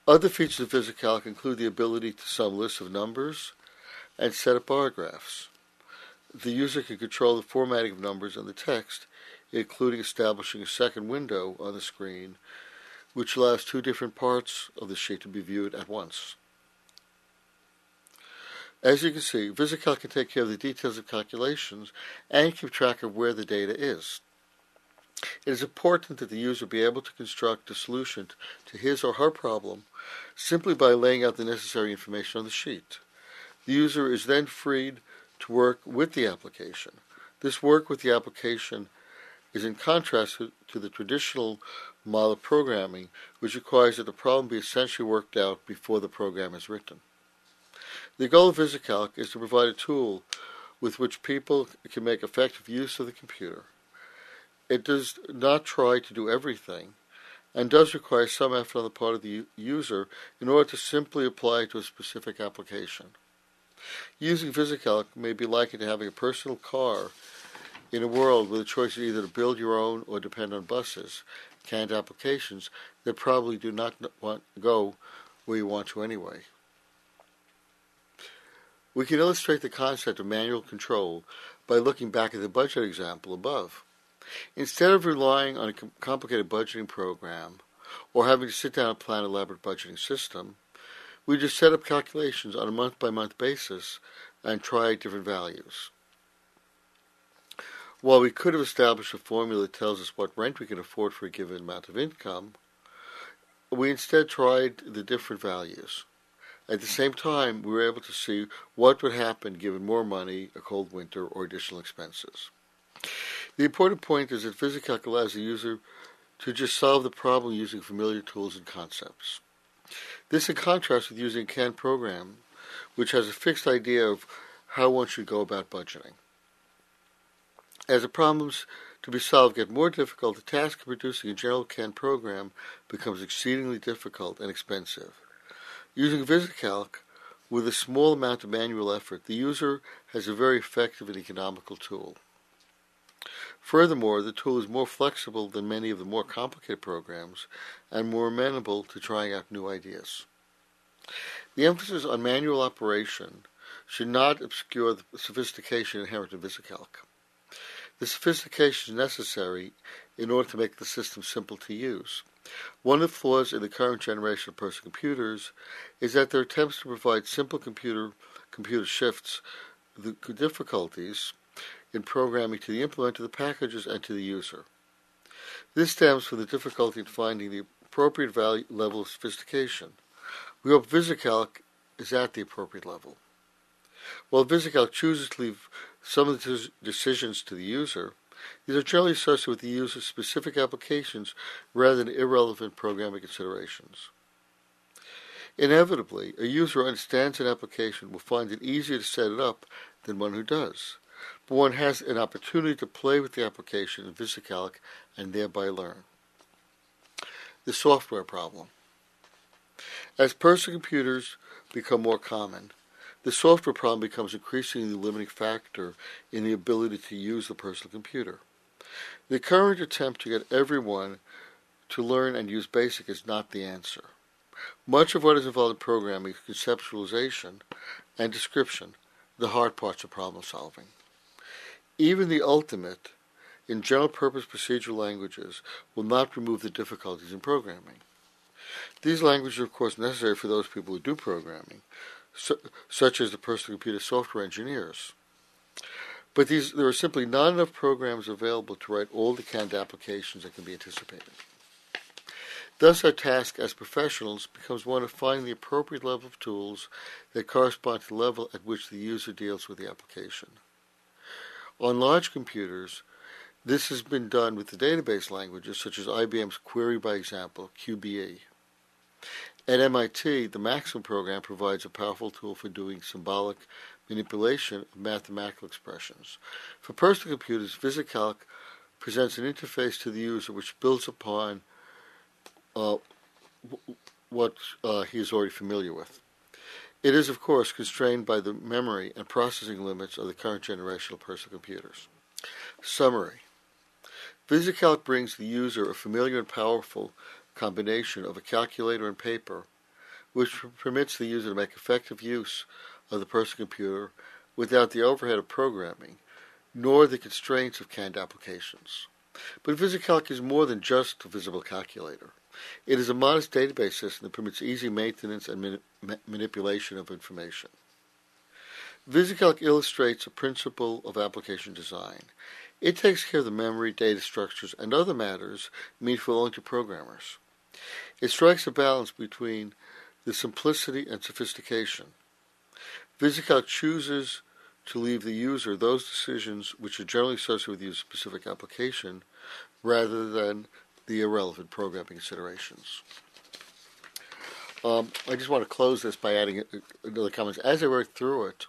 Other features of VisiCalc include the ability to sum lists of numbers and set up bar graphs. The user can control the formatting of numbers and the text, including establishing a second window on the screen, which allows two different parts of the sheet to be viewed at once. As you can see, VisiCalc can take care of the details of calculations and keep track of where the data is. It is important that the user be able to construct a solution to his or her problem simply by laying out the necessary information on the sheet. The user is then freed to work with the application. This work with the application is in contrast to the traditional model of programming, which requires that the problem be essentially worked out before the program is written. The goal of VisiCalc is to provide a tool with which people can make effective use of the computer. It does not try to do everything, and does require some effort on the part of the user in order to simply apply it to a specific application. Using VisiCalc may be likened to having a personal car in a world where the choice is either to build your own or depend on buses, canned applications that probably do not want to go where you want to anyway. We can illustrate the concept of manual control by looking back at the budget example above. Instead of relying on a complicated budgeting program or having to sit down and plan an elaborate budgeting system, we just set up calculations on a month-by-month basis and try different values. While we could have established a formula that tells us what rent we can afford for a given amount of income, we instead tried the different values. At the same time, we were able to see what would happen given more money, a cold winter, or additional expenses. The important point is that VisiCalc allows the user to just solve the problem using familiar tools and concepts. This in contrast with using a canned program, which has a fixed idea of how one should go about budgeting. As the problems to be solved get more difficult, the task of producing a general canned program becomes exceedingly difficult and expensive. Using VisiCalc, with a small amount of manual effort, the user has a very effective and economical tool. Furthermore, the tool is more flexible than many of the more complicated programs and more amenable to trying out new ideas. The emphasis on manual operation should not obscure the sophistication inherent in VisiCalc. The sophistication is necessary in order to make the system simple to use. One of the flaws in the current generation of personal computers is that their attempts to provide simple computer shifts the difficulties in programming to the implementer, the packages, and to the user. This stems from the difficulty in finding the appropriate level of sophistication. We hope VisiCalc is at the appropriate level. While VisiCalc chooses to leave some of the decisions to the user, these are generally associated with the user's specific applications rather than irrelevant programming considerations. Inevitably, a user who understands an application will find it easier to set it up than one who does, but one has an opportunity to play with the application in VisiCalc and thereby learn. The software problem. As personal computers become more common, the software problem becomes increasingly the limiting factor in the ability to use the personal computer. The current attempt to get everyone to learn and use BASIC is not the answer. Much of what is involved in programming is conceptualization and description, the hard parts of problem solving. Even the ultimate in general-purpose procedural languages will not remove the difficulties in programming. These languages are, of course, necessary for those people who do programming, such as the personal computer software engineers. But there are simply not enough programs available to write all the canned applications that can be anticipated. Thus, our task as professionals becomes one of finding the appropriate level of tools that correspond to the level at which the user deals with the application. On large computers, this has been done with the database languages such as IBM's Query by Example, QBE. At MIT, the Maximum program provides a powerful tool for doing symbolic manipulation of mathematical expressions. For personal computers, VisiCalc presents an interface to the user which builds upon what he is already familiar with. It is, of course, constrained by the memory and processing limits of the current generation of personal computers. Summary. VisiCalc brings the user a familiar and powerful combination of a calculator and paper which permits the user to make effective use of the personal computer without the overhead of programming, nor the constraints of canned applications. But VisiCalc is more than just a visible calculator. It is a modest database system that permits easy maintenance and manipulation of information. VisiCalc illustrates a principle of application design. It takes care of the memory, data structures, and other matters meaningful only to programmers. It strikes a balance between the simplicity and sophistication. VisiCalc chooses to leave the user those decisions which are generally associated with a specific application rather than the irrelevant programming considerations. I just want to close this by adding another comment. As I worked through it,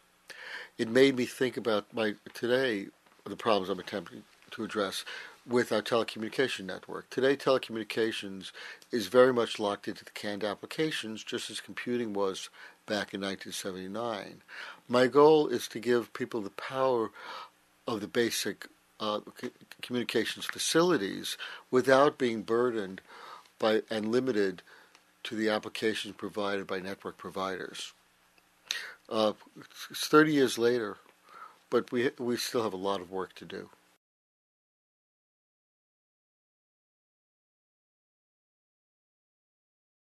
it made me think about the problems I'm attempting to address with our telecommunication network. Today, telecommunications is very much locked into the canned applications, just as computing was back in 1979. My goal is to give people the power of the basic communications facilities without being burdened by and limited to the applications provided by network providers. It's 30 years later, but we still have a lot of work to do.